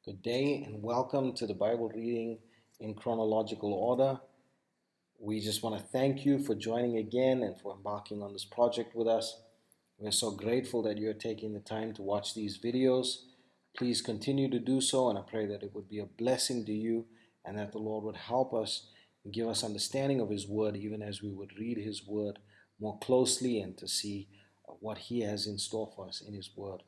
Good day and welcome to the Bible reading in chronological order. We just want to thank you for joining again and for embarking on this project with us. We're so grateful that you're taking the time to watch these videos. Please continue to do so, and I pray that it would be a blessing to you and that the Lord would help us and give us understanding of His Word even as we would read His Word more closely and to see what He has in store for us in His Word.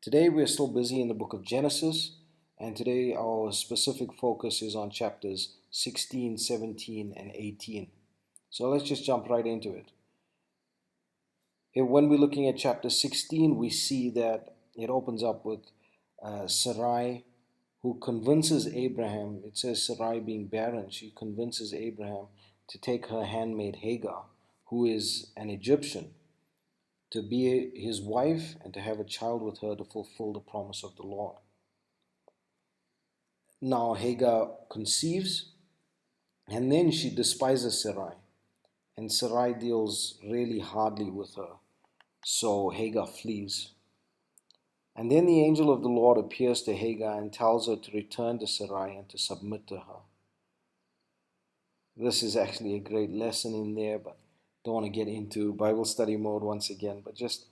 Today we're still busy in the book of Genesis, and today our specific focus is on chapters 16, 17, and 18. So let's just jump right into it. When we're looking at chapter 16, we see that it opens up with Sarai, who convinces Abraham. It says Sarai being barren, she convinces Abraham to take her handmaid Hagar, who is an Egyptian, to be his wife and to have a child with her to fulfill the promise of the Lord. Now Hagar conceives, and then she despises Sarai, and Sarai deals really hardly with her. So Hagar flees. And then the angel of the Lord appears to Hagar and tells her to return to Sarai and to submit to her. This is actually a great lesson in there, but don't want to get into Bible study mode once again, but just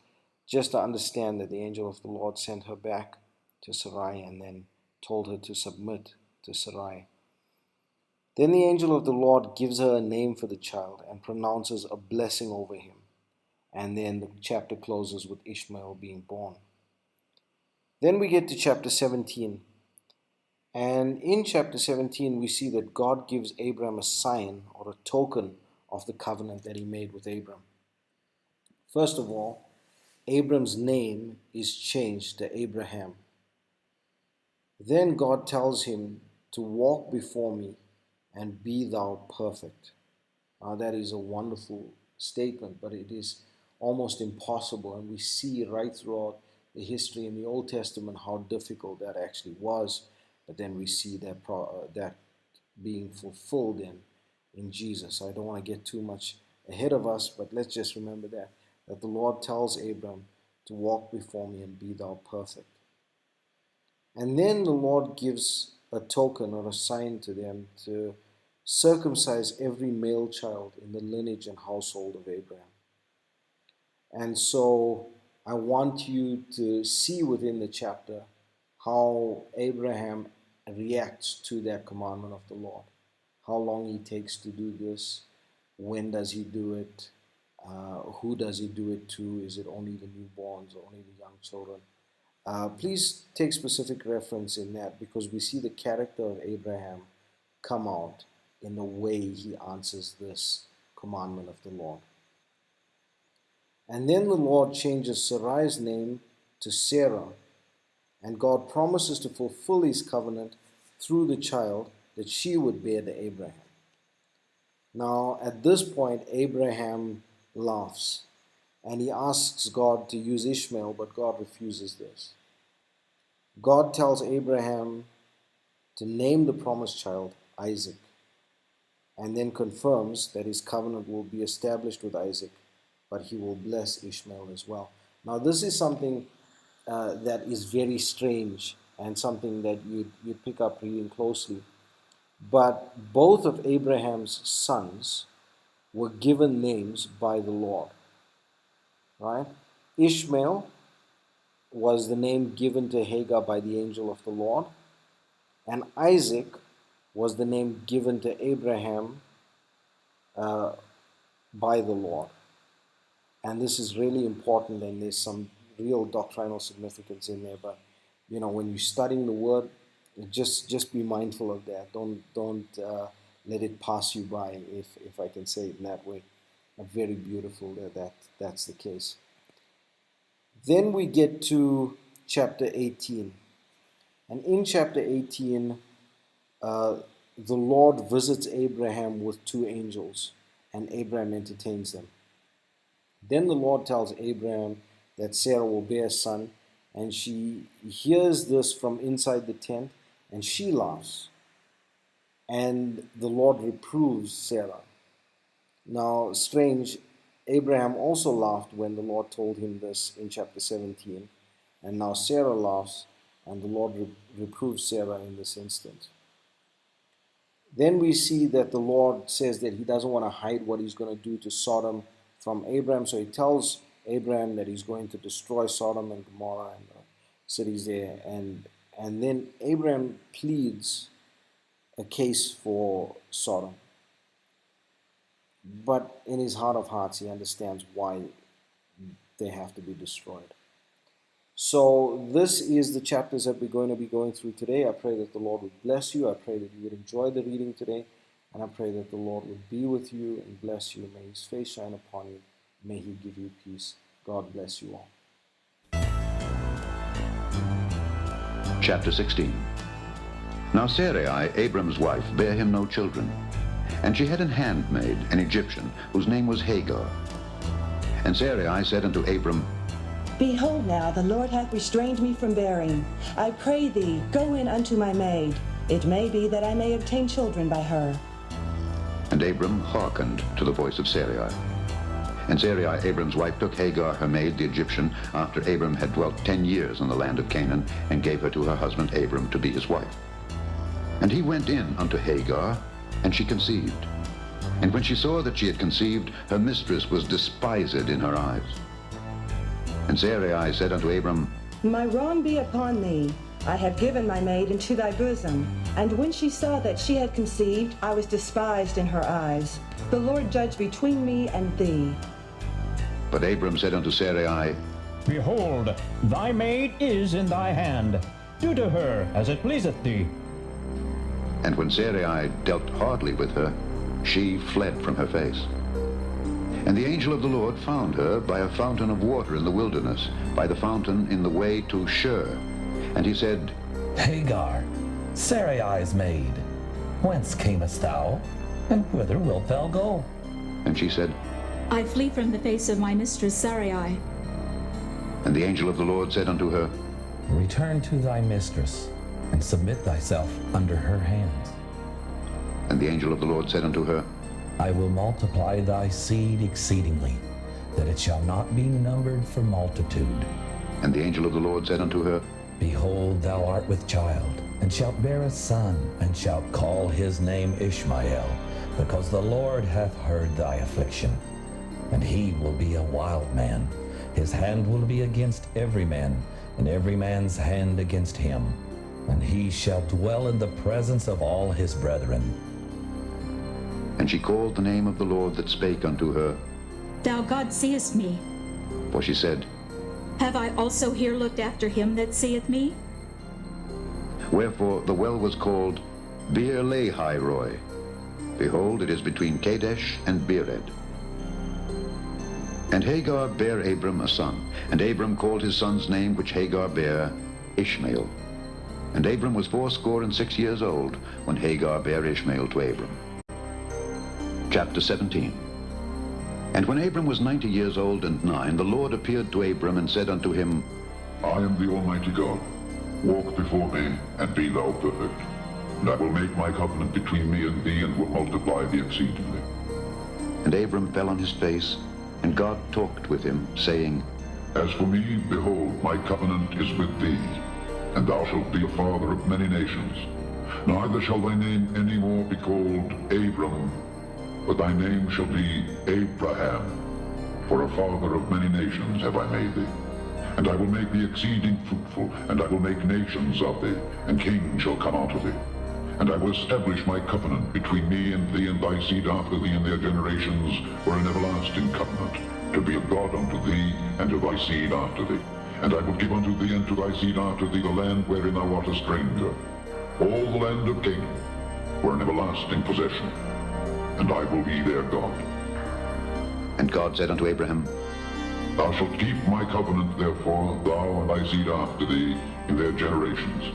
to understand that the angel of the Lord sent her back to Sarai and then told her to submit to Sarai. Then the angel of the Lord gives her a name for the child and pronounces a blessing over him. And then the chapter closes with Ishmael being born. Then we get to chapter 17. And in chapter 17, we see that God gives Abram a sign or a token of the covenant that He made with Abram. First of all, Abram's name is changed to Abraham. Then God tells him to walk before me and be thou perfect. Now that is a wonderful statement, but it is almost impossible. And we see right throughout the history in the Old Testament how difficult that actually was. But then we see that being fulfilled in Jesus. I don't want to get too much ahead of us, but let's just remember that the Lord tells Abram to walk before me and be thou perfect. And then the Lord gives a token or a sign to them to circumcise every male child in the lineage and household of Abraham. And so I want you to see within the chapter how Abraham reacts to that commandment of the Lord. How long he takes to do this, when does he do it, who does he do it to, is it only the newborns or only the young children? Please take specific reference in that, because we see the character of Abraham come out in the way he answers this commandment of the Lord. And then the Lord changes Sarai's name to Sarah, and God promises to fulfill His covenant through the child that she would bear to Abraham. Now, at this point, Abraham laughs, and he asks God to use Ishmael, but God refuses this. God tells Abraham to name the promised child Isaac, and then confirms that his covenant will be established with Isaac, but he will bless Ishmael as well. Now, this is something that is very strange and something that you'd pick up reading closely. But both of Abraham's sons were given names by the Lord, right? Ishmael was the name given to Hagar by the angel of the Lord, and Isaac was the name given to Abraham by the Lord. And this is really important, and there's some real doctrinal significance in there. But when you're studying the Word, just be mindful of that. Don't let it pass you by, if I can say it in that way. Very beautiful that's the case. Then we get to chapter 18, and in chapter 18, the Lord visits Abraham with two angels, and Abraham entertains them. Then the Lord tells Abraham that Sarah will bear a son, and she hears this from inside the tent, and she laughs. And the Lord reproves Sarah. Now, strange, Abraham also laughed when the Lord told him this in chapter 17, and now Sarah laughs And the Lord reproves Sarah in this instant. Then we see that the Lord says that he doesn't want to hide what he's going to do to Sodom from Abraham. So he tells Abraham that he's going to destroy Sodom and Gomorrah and the cities there. And then Abraham pleads a case for Sodom. But in his heart of hearts, he understands why they have to be destroyed. So this is the chapters that we're going to be going through today. I pray that the Lord would bless you. I pray that you would enjoy the reading today. And I pray that the Lord would be with you and bless you. May his face shine upon you. May he give you peace. God bless you all. Chapter 16. Now Sarai, Abram's wife, bare him no children. And she had an handmaid, an Egyptian, whose name was Hagar. And Sarai said unto Abram, Behold now, the Lord hath restrained me from bearing. I pray thee, go in unto my maid. It may be that I may obtain children by her. And Abram hearkened to the voice of Sarai. And Sarai, Abram's wife, took Hagar, her maid, the Egyptian, after Abram had dwelt 10 years in the land of Canaan, and gave her to her husband Abram to be his wife. And he went in unto Hagar, and she conceived. And when she saw that she had conceived, her mistress was despised in her eyes. And Sarai said unto Abram, My wrong be upon thee. I have given my maid into thy bosom. And when she saw that she had conceived, I was despised in her eyes. The Lord judge between me and thee. But Abram said unto Sarai, Behold, thy maid is in thy hand. Do to her as it pleaseth thee. And when Sarai dealt hardly with her, she fled from her face. And the angel of the Lord found her by a fountain of water in the wilderness, by the fountain in the way to Shur. And he said, Hagar, Sarai's maid, whence camest thou, and whither wilt thou go? And she said, I flee from the face of my mistress Sarai. And the angel of the Lord said unto her, Return to thy mistress, and submit thyself under her hands. And the angel of the Lord said unto her, I will multiply thy seed exceedingly, that it shall not be numbered for multitude. And the angel of the Lord said unto her, Behold, thou art with child, and shalt bear a son, and shalt call his name Ishmael, because the Lord hath heard thy affliction. And he will be a wild man. His hand will be against every man, and every man's hand against him. And he shall dwell in the presence of all his brethren. And she called the name of the Lord that spake unto her. Thou God seest me. For she said, Have I also here looked after him that seeth me? Wherefore the well was called Beer Lahai Roi. Behold, it is between Kadesh and Bered. And Hagar bare Abram a son, and Abram called his son's name which Hagar bare Ishmael. And Abram was 86 years old when Hagar bare Ishmael to Abram. Chapter 17. And when Abram was 90 years old and 9, the Lord appeared to Abram and said unto him, I am the Almighty God. Walk before me, and be thou perfect. And I will make my covenant between me and thee, and will multiply thee exceedingly. And Abram fell on his face, and God talked with him, saying, As for me, behold, my covenant is with thee, and thou shalt be a father of many nations. Neither shall thy name any more be called Abram, but thy name shall be Abraham, for a father of many nations have I made thee. And I will make thee exceeding fruitful, and I will make nations of thee, and kings shall come out of thee. And I will establish my covenant between me and thee and thy seed after thee in their generations for an everlasting covenant, to be a God unto thee and to thy seed after thee. And I will give unto thee and to thy seed after thee the land wherein thou art a stranger, all the land of Canaan, for an everlasting possession. And I will be their God. And God said unto Abraham, Thou shalt keep my covenant, therefore, thou and thy seed after thee in their generations.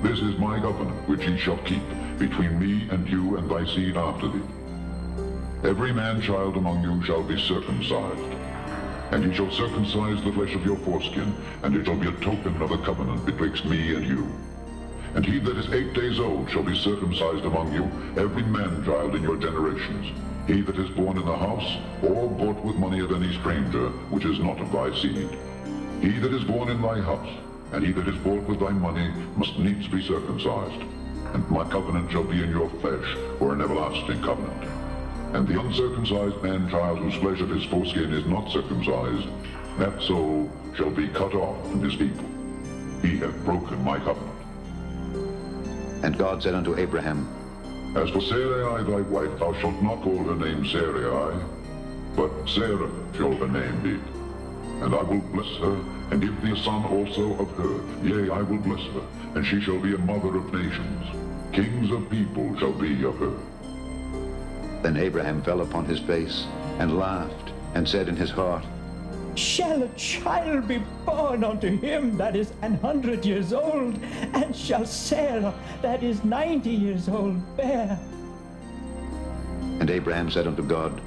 This is my covenant which ye shall keep between me and you and thy seed after thee. Every man-child among you shall be circumcised, and ye shall circumcise the flesh of your foreskin, and it shall be a token of the covenant betwixt me and you. And he that is 8 days old shall be circumcised among you, every man-child in your generations. He that is born in the house, or bought with money of any stranger, which is not of thy seed. He that is born in thy house, and he that is bought with thy money must needs be circumcised. And my covenant shall be in your flesh for an everlasting covenant. And the uncircumcised man-child whose flesh of his foreskin is not circumcised, that soul shall be cut off from his people. He hath broken my covenant. And God said unto Abraham, As for Sarai thy wife, thou shalt not call her name Sarai, but Sarah shall her name be. And I will bless her, and give thee a son also of her. Yea, I will bless her, and she shall be a mother of nations. Kings of people shall be of her. Then Abraham fell upon his face, and laughed, and said in his heart, Shall a child be born unto him that is 100 years old? And shall Sarah that is 90 years old bear? And Abraham said unto God,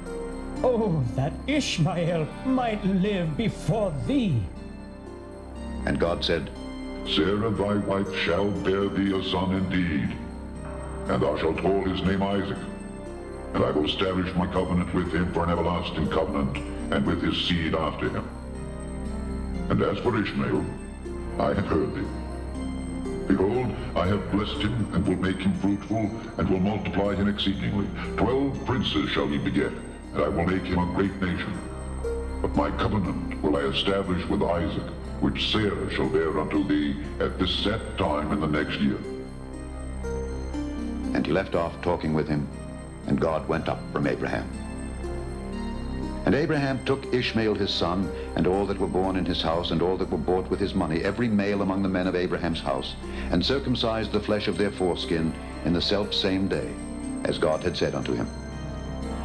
Oh, that Ishmael might live before thee. And God said, Sarah thy wife shall bear thee a son indeed, and thou shalt call his name Isaac. And I will establish my covenant with him for an everlasting covenant, and with his seed after him. And as for Ishmael, I have heard thee. Behold, I have blessed him, and will make him fruitful, and will multiply him exceedingly. 12 princes shall he beget, and I will make him a great nation. But my covenant will I establish with Isaac, which Sarah shall bear unto thee at this set time in the next year. And he left off talking with him, and God went up from Abraham. And Abraham took Ishmael his son, and all that were born in his house, and all that were bought with his money, every male among the men of Abraham's house, and circumcised the flesh of their foreskin in the selfsame day, as God had said unto him.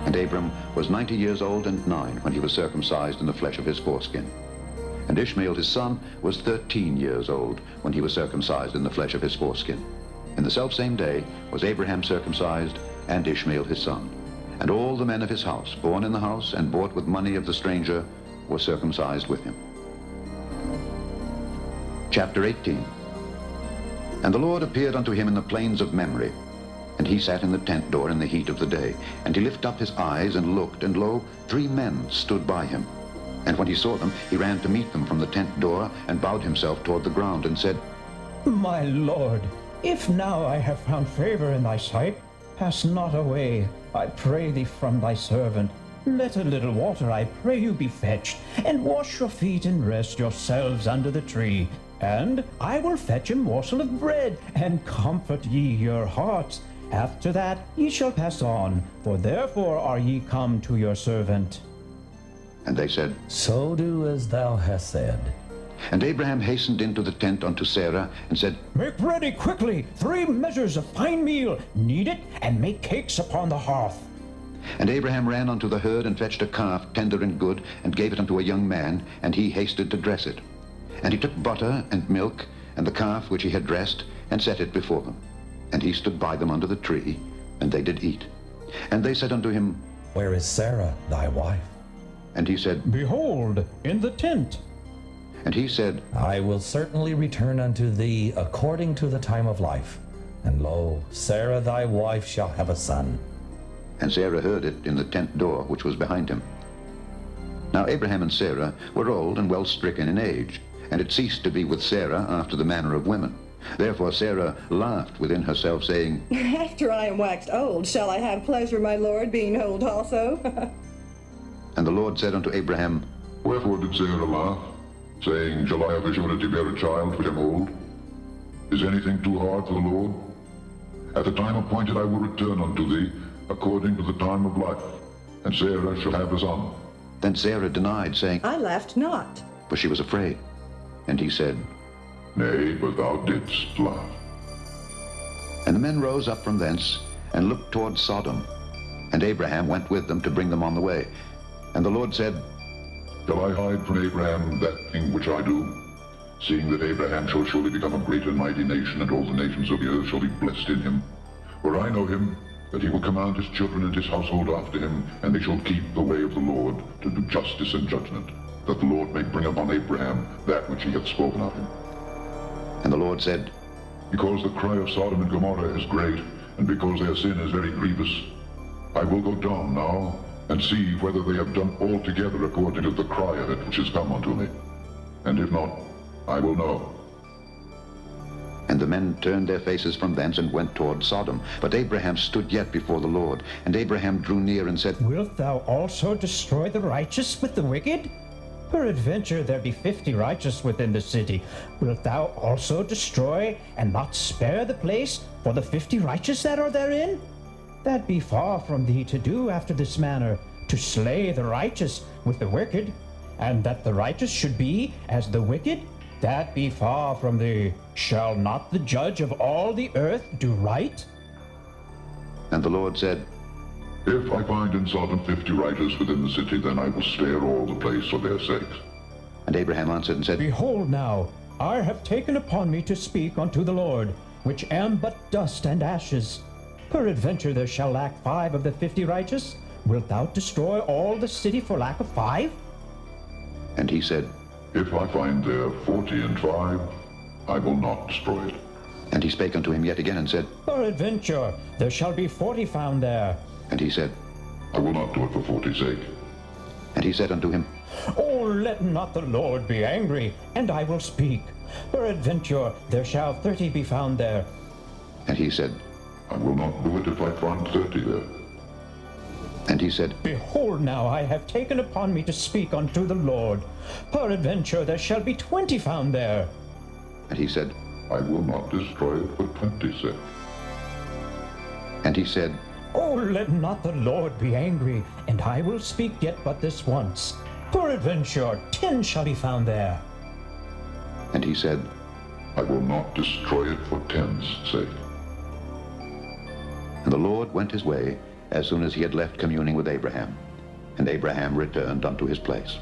And Abram was 90 years old and 9 when he was circumcised in the flesh of his foreskin. And Ishmael his son was 13 years old when he was circumcised in the flesh of his foreskin. In the selfsame day was Abraham circumcised, and Ishmael his son. And all the men of his house, born in the house and bought with money of the stranger, were circumcised with him. Chapter 18. And the Lord appeared unto him in the plains of Mamre, and he sat in the tent door in the heat of the day. And he lifted up his eyes and looked, and lo, 3 men stood by him. And when he saw them, he ran to meet them from the tent door, and bowed himself toward the ground, and said, My Lord, if now I have found favor in thy sight, pass not away, I pray thee, from thy servant. Let a little water, I pray you, be fetched, and wash your feet, and rest yourselves under the tree. And I will fetch a morsel of bread, and comfort ye your hearts. After that ye shall pass on, for therefore are ye come to your servant. And they said, So do as thou hast said. And Abraham hastened into the tent unto Sarah, and said, Make ready quickly 3 measures of fine meal, knead it, and make cakes upon the hearth. And Abraham ran unto the herd, and fetched a calf tender and good, and gave it unto a young man, and he hasted to dress it. And he took butter and milk, and the calf which he had dressed, and set it before them. And he stood by them under the tree, and they did eat. And they said unto him, Where is Sarah thy wife? And he said, Behold, in the tent. And he said, I will certainly return unto thee according to the time of life. And lo, Sarah thy wife shall have a son. And Sarah heard it in the tent door which was behind him. Now Abraham and Sarah were old and well stricken in age, and it ceased to be with Sarah after the manner of women. Therefore Sarah laughed within herself, saying, After I am waxed old, shall I have pleasure, my lord, being old also? And the Lord said unto Abraham, Wherefore did Sarah laugh, saying, Shall I have a surety bear a child which am old? Is anything too hard for the Lord? At the time appointed I will return unto thee, according to the time of life, and Sarah shall have a son. Then Sarah denied, saying, I laughed not. for she was afraid. And he said, Nay, but thou didst laugh. And the men rose up from thence, and looked toward Sodom. And Abraham went with them to bring them on the way. And the Lord said, Shall I hide from Abraham that thing which I do? Seeing that Abraham shall surely become a great and mighty nation, and all the nations of the earth shall be blessed in him. For I know him, that he will command his children and his household after him, and they shall keep the way of the Lord, to do justice and judgment, that the Lord may bring upon Abraham that which he hath spoken of him. And the Lord said, Because the cry of Sodom and Gomorrah is great, and because their sin is very grievous, I will go down now, and see whether they have done altogether according to the cry of it which is come unto me. And if not, I will know. And the men turned their faces from thence and went toward Sodom. But Abraham stood yet before the Lord. And Abraham drew near and said, Wilt thou also destroy the righteous with the wicked? Peradventure there be 50 righteous within the city. Wilt thou also destroy and not spare the place for the 50 righteous that are therein? That be far from thee to do after this manner, to slay the righteous with the wicked, and that the righteous should be as the wicked? That be far from thee. Shall not the judge of all the earth do right? And the Lord said, If I find in Sodom 50 righteous within the city, then I will spare all the place for their sakes. And Abraham answered and said, Behold now, I have taken upon me to speak unto the Lord, which am but dust and ashes. Peradventure there shall lack 5 of the 50 righteous. Wilt thou destroy all the city for lack of 5? And he said, If I find there 40 and 5, I will not destroy it. And he spake unto him yet again and said, Peradventure there shall be 40 found there. And he said, I will not do it for 40's sake. And he said unto him, Oh, let not the Lord be angry, and I will speak. Peradventure there shall 30 be found there. And he said, I will not do it if I find 30 there. And he said, Behold now, I have taken upon me to speak unto the Lord. Peradventure there shall be 20 found there. And he said, I will not destroy it for 20's sake. And he said, Oh, let not the Lord be angry, and I will speak yet but this once. Peradventure 10 shall be found there. And he said, I will not destroy it for 10's sake. And the Lord went his way as soon as he had left communing with Abraham. And Abraham returned unto his place.